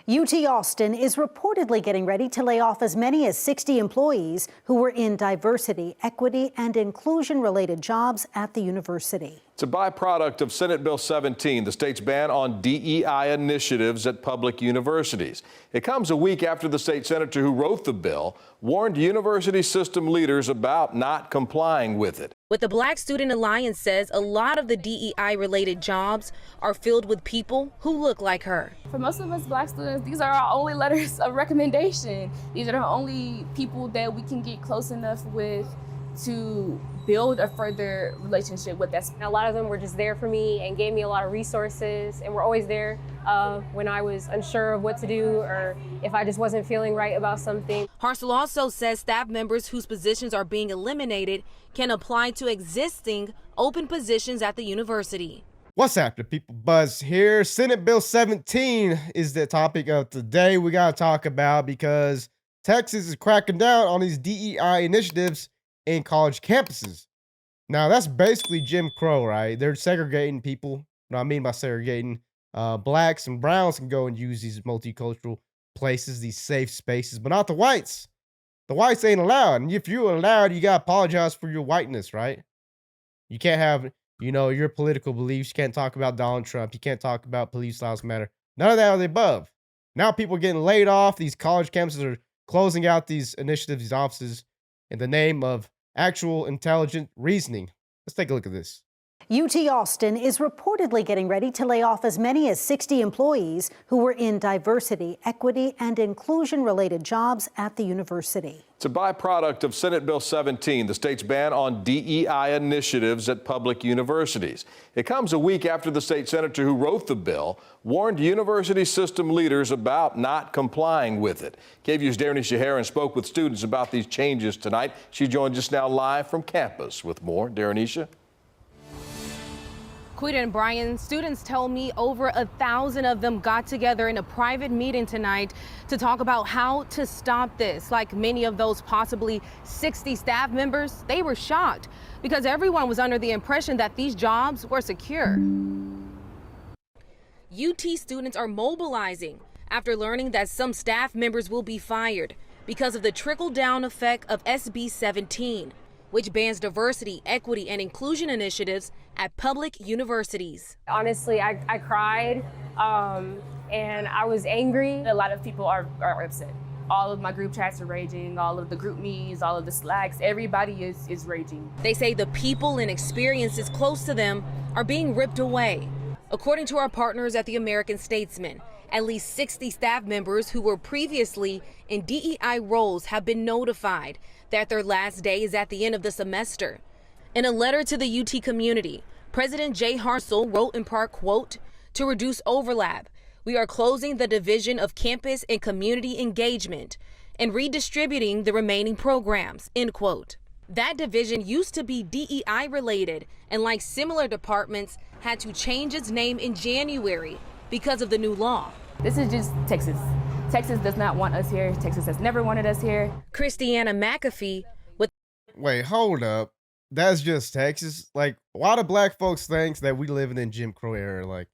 UT Austin is reportedly getting ready to lay off as many as 60 employees who were in diversity, equity, and inclusion-related jobs at the university. It's a byproduct of Senate Bill 17, the state's ban on DEI initiatives at public universities. It comes a week after the state senator who wrote the bill warned university system leaders about not complying with it. What the Black Student Alliance says, a lot of the DEI-related jobs are filled with people who look like her. For most of us Black students, these are our only letters of recommendation. These are the only people that we can get close enough with to build a further relationship with us. A lot of them were just there for me and gave me a lot of resources, and were always there when I was unsure of what to do or if I just wasn't feeling right about something. Harsel also says staff members whose positions are being eliminated can apply to existing open positions at the university. What's happening, people? Buzz here. Senate Bill 17 is the topic of today we got to talk about because Texas is cracking down on these DEI initiatives in college campuses. Now, that's basically Jim Crow, right? They're segregating people. What I mean by segregating, blacks and browns can go and use these multicultural places, these safe spaces, but not the whites. The whites ain't allowed. And if you're allowed, you got to apologize for your whiteness, right? You can't have, your political beliefs. You can't talk about Donald Trump. You can't talk about police lives matter. None of that are the above. Now people are getting laid off. These college campuses are closing out these initiatives, these offices, in the name of actual intelligent reasoning. Let's take a look at this. UT Austin is reportedly getting ready to lay off as many as 60 employees who were in diversity, equity, and inclusion-related jobs at the university. It's a byproduct of Senate Bill 17, the state's ban on DEI initiatives at public universities. It comes a week after the state senator who wrote the bill warned university system leaders about not complying with it. KVU's Darren Shaharan spoke with students about these changes tonight. She joins us now live from campus with more. Darren. Quita and Brian, students tell me over 1,000 of them got together in a private meeting tonight to talk about how to stop this. Like many of those possibly 60 staff members, they were shocked because everyone was under the impression that these jobs were secure. UT students are mobilizing after learning that some staff members will be fired because of the trickle-down effect of SB 17, which bans diversity, equity, and inclusion initiatives at public universities. Honestly, I cried and I was angry. A lot of people are upset. All of my group chats are raging, all of the group me's, all of the slacks, everybody is raging. They say the people and experiences close to them are being ripped away. According to our partners at the American Statesman, at least 60 staff members who were previously in DEI roles have been notified that their last day is at the end of the semester. In a letter to the UT community, President Jay Harsel wrote in part, quote, "To reduce overlap, we are closing the division of campus and community engagement and redistributing the remaining programs," end quote. That division used to be DEI related and, like similar departments, had to change its name in January because of the new law. This is just Texas. Texas does not want us here. Texas has never wanted us here. Christiana McAfee with... Wait, hold up. That's just Texas? Like, why do black folks think that we living in Jim Crow era? Like,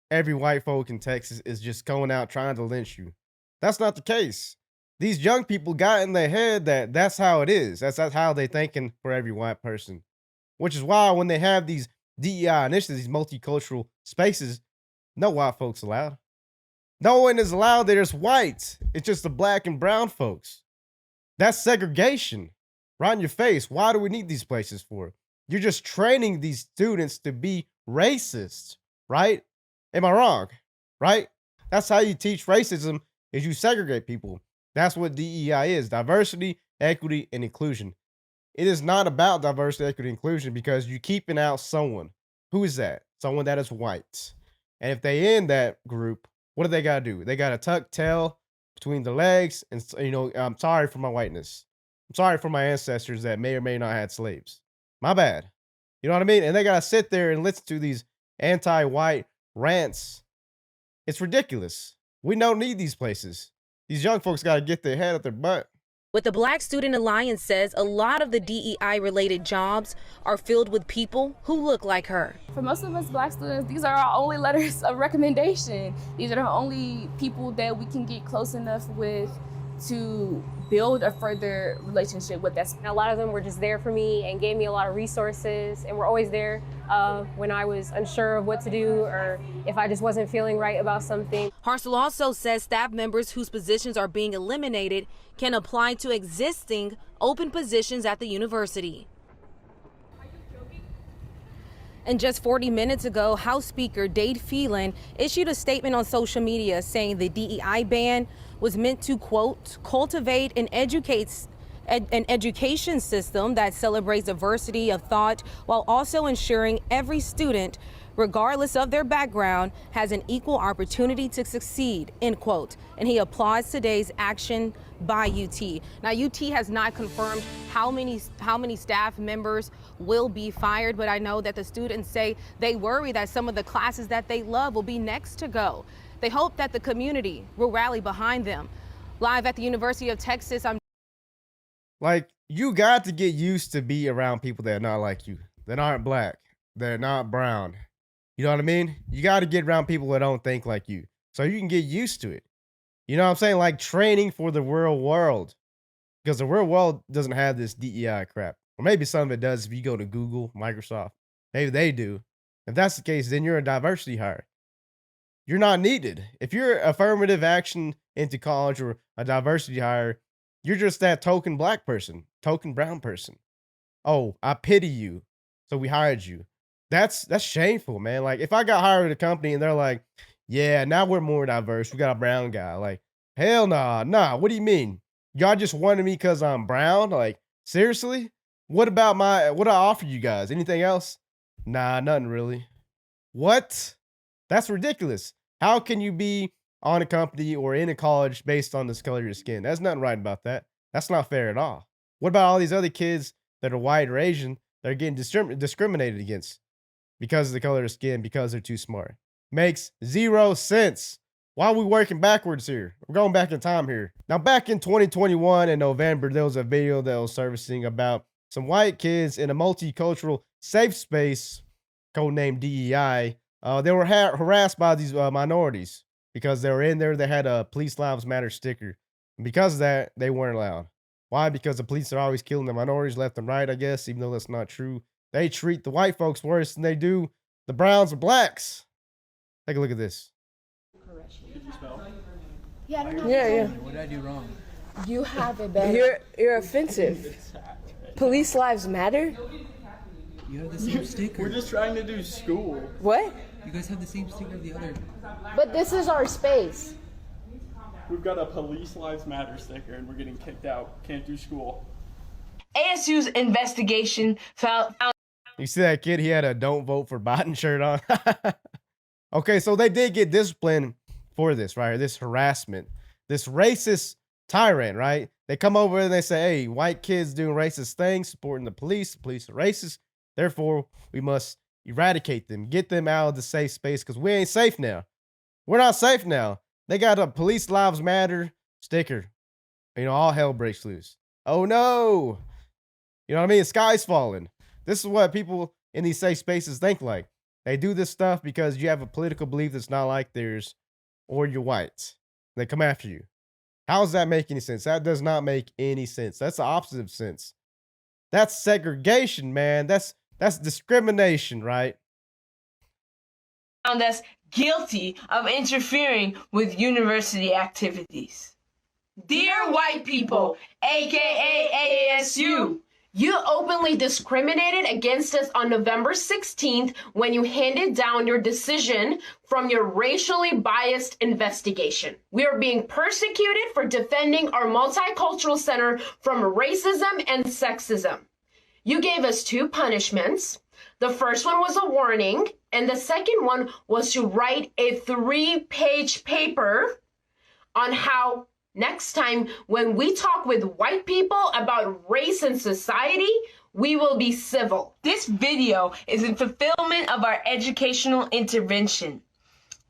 every white folk in Texas is just going out trying to lynch you. That's not the case. These young people got in their head that that's how it is. That's how they thinking for every white person. Which is why when they have these DEI initiatives, these multicultural spaces, no white folks allowed. No one is allowed there. It's white. It's just the black and brown folks. That's segregation. Right in your face. Why do we need these places for? You're just training these students to be racist, right? Am I wrong? Right? That's how you teach racism, is you segregate people. That's what DEI is. Diversity, equity, and inclusion. It is not about diversity, equity, and inclusion because you're keeping out someone. Who is that? Someone that is white. And if they in that group, what do they got to do? They got to tuck tail between the legs and, I'm sorry for my whiteness. I'm sorry for my ancestors that may or may not had slaves. My bad. You know what I mean? And they got to sit there and listen to these anti-white rants. It's ridiculous. We don't need these places. These young folks got to get their head up their butt. What the Black Student Alliance says, a lot of the DEI-related jobs are filled with people who look like her. For most of us Black students, these are our only letters of recommendation. These are the only people that we can get close enough with to build a further relationship with. That. A lot of them were just there for me and gave me a lot of resources, and were always there when I was unsure of what to do or if I just wasn't feeling right about something. Hartzell also says staff members whose positions are being eliminated can apply to existing open positions at the university. And just 40 minutes ago, House Speaker Dade Phelan issued a statement on social media saying the DEI ban was meant to, quote, cultivate and an education system that celebrates diversity of thought while also ensuring every student, regardless of their background, has an equal opportunity to succeed, end quote. And he applauds today's action by UT. Now, UT has not confirmed how many staff members will be fired, but I know that the students say they worry that some of the classes that they love will be next to go. They hope that the community will rally behind them. Live at the University of Texas, I'm Like, you got to get used to be around people that are not like you, that aren't black, that are not brown. You know what I mean? You got to get around people that don't think like you, so you can get used to it. You know what I'm saying? Like training for the real world, because the real world doesn't have this DEI crap. Or maybe some of it does if you go to Google, Microsoft. Maybe they do. If that's the case, then you're a diversity hire. You're not needed. If you're affirmative action into college or a diversity hire, you're just that token black person, token brown person. Oh, I pity you, so we hired you. That's shameful, man. Like if I got hired at a company and they're like, yeah, now we're more diverse. We got a brown guy. Like, hell nah. What do you mean? Y'all just wanted me because I'm brown? Like, seriously? What I offered you guys? Anything else? Nah, nothing really. What? That's ridiculous. How can you be on a company or in a college based on the color of your skin? There's nothing right about that. That's not fair at all. What about all these other kids that are white or Asian that are getting discriminated against because of the color of skin, because they're too smart? Makes zero sense. Why are we working backwards here? We're going back in time here. Now, back in 2021 in November, there was a video that was surfacing about some white kids in a multicultural safe space, codenamed DEI. They were harassed by these minorities because they were in there. They had a Police Lives Matter sticker. And because of that, they weren't allowed. Why? Because the police are always killing the minorities left and right, I guess, even though that's not true. They treat the white folks worse than they do the browns or blacks. Take a look at this. Did you spell? Yeah, I don't know. Yeah. What did I do wrong? You have it better. You're offensive. Police lives matter? You have the same sticker. We're just trying to do school. What? You guys have the same sticker of the other. But this is our space. We've got a Police Lives Matter sticker and we're getting kicked out. Can't do school. ASU's investigation found. You see that kid? He had a "Don't Vote for Biden" shirt on. Okay, so they did get disciplined for this, right? This harassment, this racist tyrant, right? They come over and they say, hey, white kids doing racist things, supporting the police are racist. Therefore, we must eradicate them, get them out of the safe space because we ain't safe now. We're not safe now. They got a Police Lives Matter sticker. You know, all hell breaks loose. Oh no. You know what I mean? The sky's falling. This is what people in these safe spaces think like. They do this stuff because you have a political belief that's not like theirs, or you're white. They come after you. How does that make any sense? That does not make any sense. That's the opposite of sense. That's segregation, man. That's discrimination, right? Found us guilty of interfering with university activities. Dear white people, aka ASU, you openly discriminated against us on November 16th when you handed down your decision from your racially biased investigation. We are being persecuted for defending our multicultural center from racism and sexism. You gave us 2 punishments. The first one was a warning, and the second one was to write a 3-page paper on how next time when we talk with white people about race and society, we will be civil. This video is in fulfillment of our educational intervention.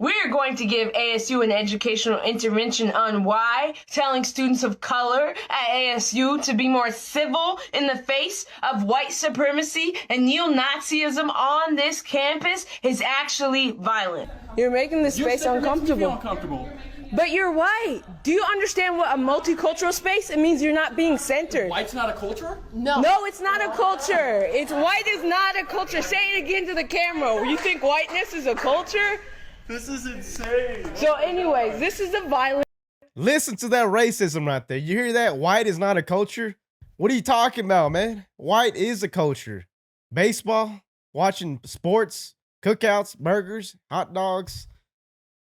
We're going to give ASU an educational intervention on why telling students of color at ASU to be more civil in the face of white supremacy and neo-Nazism on this campus is actually violent. You're making this space uncomfortable. But you're white. Do you understand what a multicultural space? It means you're not being centered. White's not a culture? No. No, it's not a culture. It's white is not a culture. Say it again to the camera. You think whiteness is a culture? This is insane. So anyways, this is a violent. Listen to that racism right there. You hear that? White is not a culture? What are you talking about, man? White is a culture. Baseball, watching sports, cookouts, burgers, hot dogs,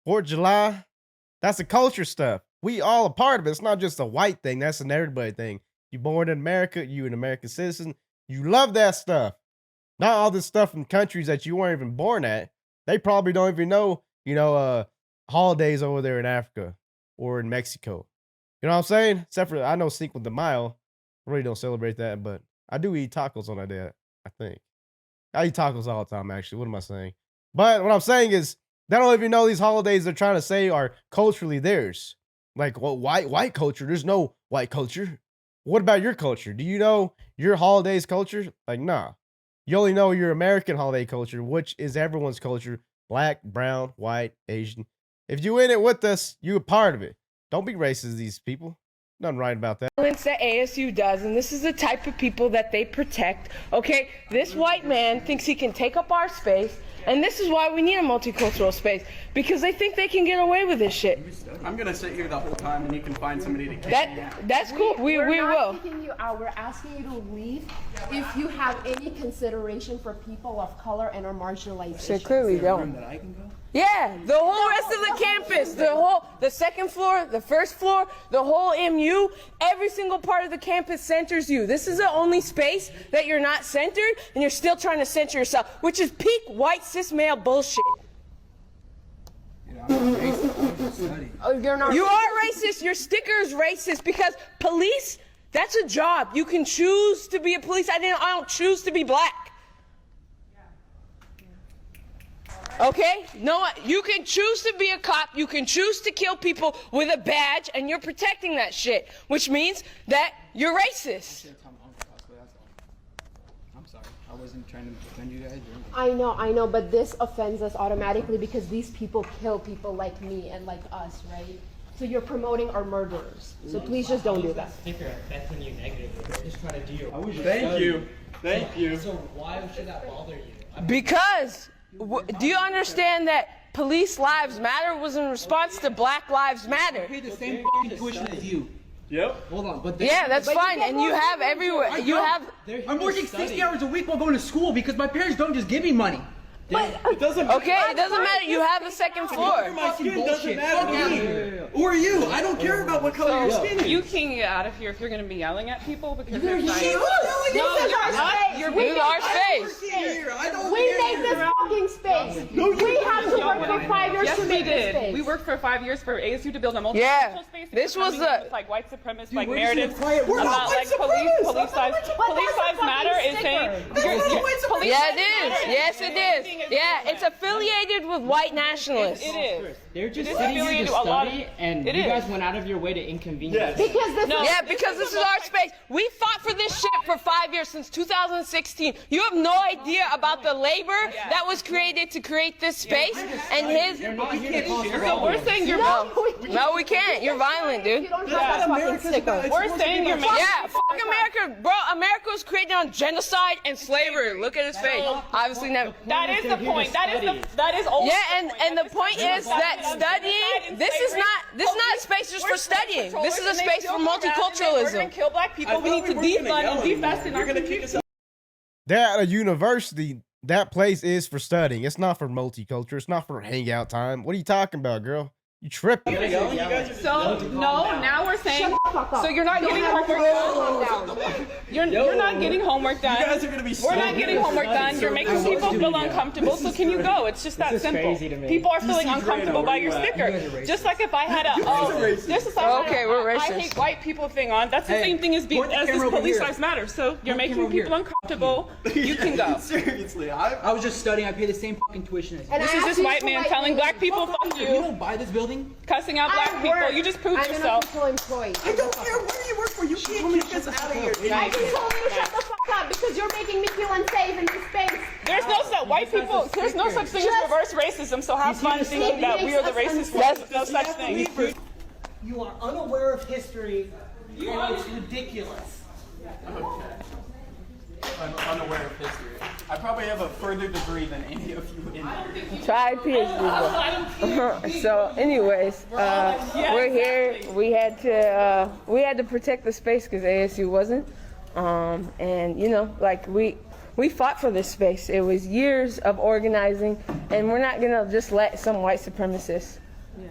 4th of July. That's the culture stuff. We all a part of it. It's not just a white thing. That's an everybody thing. You born in America, you an American citizen. You love that stuff. Not all this stuff from countries that you weren't even born at. They probably don't even know, holidays over there in Africa or in Mexico. You know what I'm saying? Except for, I know Cinco de Mayo. I really don't celebrate that, but I do eat tacos on that day, I think. I eat tacos all the time, actually. What am I saying? But what I'm saying is, they don't even know these holidays they're trying to say are culturally theirs. Like, well, white culture. There's no white culture. What about your culture? Do you know your holidays culture? Like, nah. You only know your American holiday culture, which is everyone's culture. Black, brown, white, Asian. If you in it with us, you a part of it. Don't be racist to these people. Nothing right about that. Violence that ASU does, and this is the type of people that they protect. Okay, this white man thinks he can take up our space, and this is why we need a multicultural space, because they think they can get away with this shit. I'm gonna sit here the whole time, and you can find somebody to kick me out. That's cool. We will. We're not kicking you out. We're asking you to leave if you have any consideration for people of color and our marginalized. So clearly don't. That I can go? Yeah, the whole rest of the campus, the second floor, the first floor, the whole MU, every single part of the campus centers you. This is the only space that you're not centered, and you're still trying to center yourself, which is peak white cis male bullshit. Oh, you're not. You are racist. Your sticker is racist because police, that's a job. You can choose to be a police. I don't choose to be black. Okay? No, you can choose to be a cop. You can choose to kill people with a badge, and you're protecting that shit, which means that you're racist. I'm sorry. I wasn't trying to defend you guys. I know, but this offends us automatically because these people kill people like me and like us, right? So you're promoting our murderers. So please just don't do that. Sticker affecting you negatively. They're just trying to do your work. Thank you. So why should that bother you? Because, do you understand that Police Lives Matter was in response to Black Lives Matter? I pay the same fucking tuition as you. Yep. Hold on, but yeah, that's fine, and you have everywhere. I'm working 60 hours a week while going to school because my parents don't just give me money. It doesn't matter. Okay, it doesn't matter. You have the second floor. My skin doesn't matter to me. Who are you? I don't care about what color your skin is. You can get out of here if you're going to be yelling at people because You're they're yelling. This is our space. This is our space. We made this fucking space. We have to work for 5 years to make this space. We worked for 5 years for ASU to build a multicultural space. This was the like white supremacist like narratives about like police lives matter is saying yeah, it is. Yes, it is. Yeah, it's affiliated with white nationalists. It is. They're just sitting here to study, and you guys went out of your way to inconvenience. Because this is our space. We fought for this shit for 5 years, since 2016. You have no idea about the labor that was created to create this space and his. So we're saying you're no, we can't. You're violent, dude. You don't have that fucking sticker. We're saying you're fuck America, bro. America was created on genocide and slavery. Look at his face. Obviously never. That is the point. That is always. Yeah, and the point is that studying. This is not a space just for studying. This is a space for multiculturalism. We're gonna kill black people. We need to defund and defast in our community. They're at a university. That place is for studying. It's not for multicultural. It's not for hangout time. What are you talking about, girl? You tripping. So no, now we're saying, Shut the fuck up. so you're not Don't getting have homework to done. calm down. You're not getting homework done. You guys are gonna be We're not getting homework done. You're making people feel uncomfortable. So can you go? It's just that simple. People are feeling uncomfortable by your sticker. Just like if I had Okay, we're I racist. hate white people thing on. That's the same thing as this police lives matter. So you're making people uncomfortable. You can go. Seriously, I was just studying. I pay the same fucking tuition as you. This is this white man telling black people fuck You you, don't buy this building? cussing out black people. You just proved yourself. I'm an official employee. I don't care where you work for. You can't kick us out of here. I just told you to shut the fuck up because you're making me feel unsafe in this space. There's no such white people. There's no such thing as reverse racism. So have fun thinking that we are the racist ones. There's no such thing. You are unaware of history, and it's ridiculous. I'm unaware of history. I probably have a further degree than any of you in here. Tried PhD. So, anyways, we're here. We had to protect the space because ASU wasn't. And you know, like we fought for this space. It was years of organizing, and we're not gonna just let some white supremacists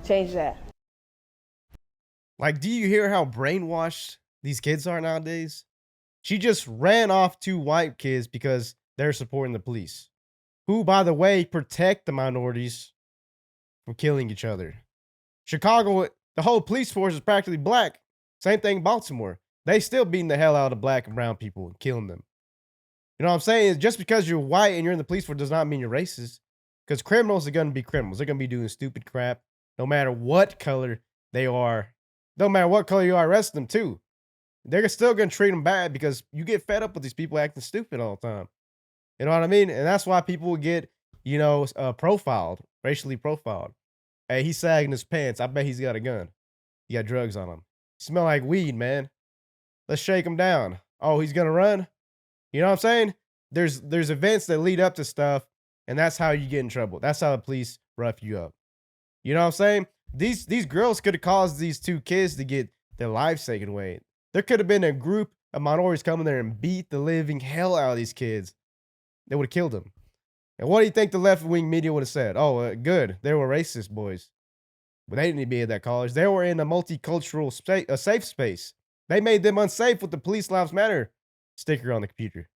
change that. Like, do you hear how brainwashed these kids are nowadays? She just ran off 2 white kids because they're supporting the police, who, by the way, protect the minorities from killing each other. Chicago, the whole police force is practically black. Same thing in Baltimore. They still beating the hell out of black and brown people and killing them. You know what I'm saying? Just because you're white and you're in the police force does not mean you're racist. Because criminals are going to be criminals. They're going to be doing stupid crap no matter what color they are. No matter what color you are, arrest them too. They're still going to treat them bad because you get fed up with these people acting stupid all the time. You know what I mean? And that's why people get, profiled, racially profiled. Hey, he's sagging his pants. I bet he's got a gun. He got drugs on him. Smell like weed, man. Let's shake him down. Oh, he's going to run? You know what I'm saying? There's events that lead up to stuff, and that's how you get in trouble. That's how the police rough you up. You know what I'm saying? These girls could have caused these 2 kids to get their lives taken away. There could have been a group of minorities coming there and beat the living hell out of these kids. They would have killed them. And what do you think the left-wing media would have said? Oh, good. They were racist boys. But they didn't be at that college. They were in a multicultural safe space. They made them unsafe with the Police Lives Matter sticker on the computer.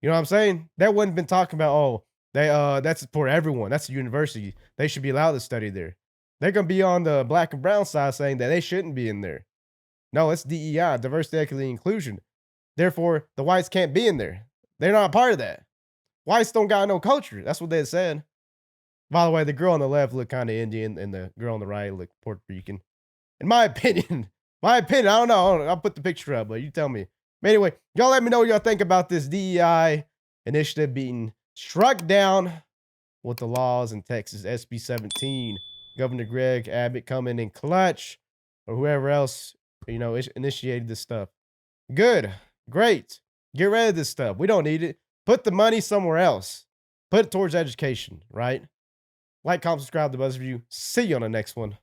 You know what I'm saying? That wouldn't have been talking about, oh, that's for everyone. That's a university. They should be allowed to study there. They're going to be on the black and brown side saying that they shouldn't be in there. No, it's DEI, diversity, equity, inclusion. Therefore, the whites can't be in there. They're not a part of that. Whites don't got no culture. That's what they said. By the way, the girl on the left looked kind of Indian, and the girl on the right looked Puerto Rican. In my opinion, I don't know. I'll put the picture up, but you tell me. But anyway, y'all let me know what y'all think about this DEI initiative being struck down with the laws in Texas, SB 17. Governor Greg Abbott coming in clutch, or whoever else initiated this stuff. Good. Great. Get rid of this stuff. We don't need it. Put the money somewhere else. Put it towards education, right? Like, comment, subscribe to BuzzView. See you on the next one.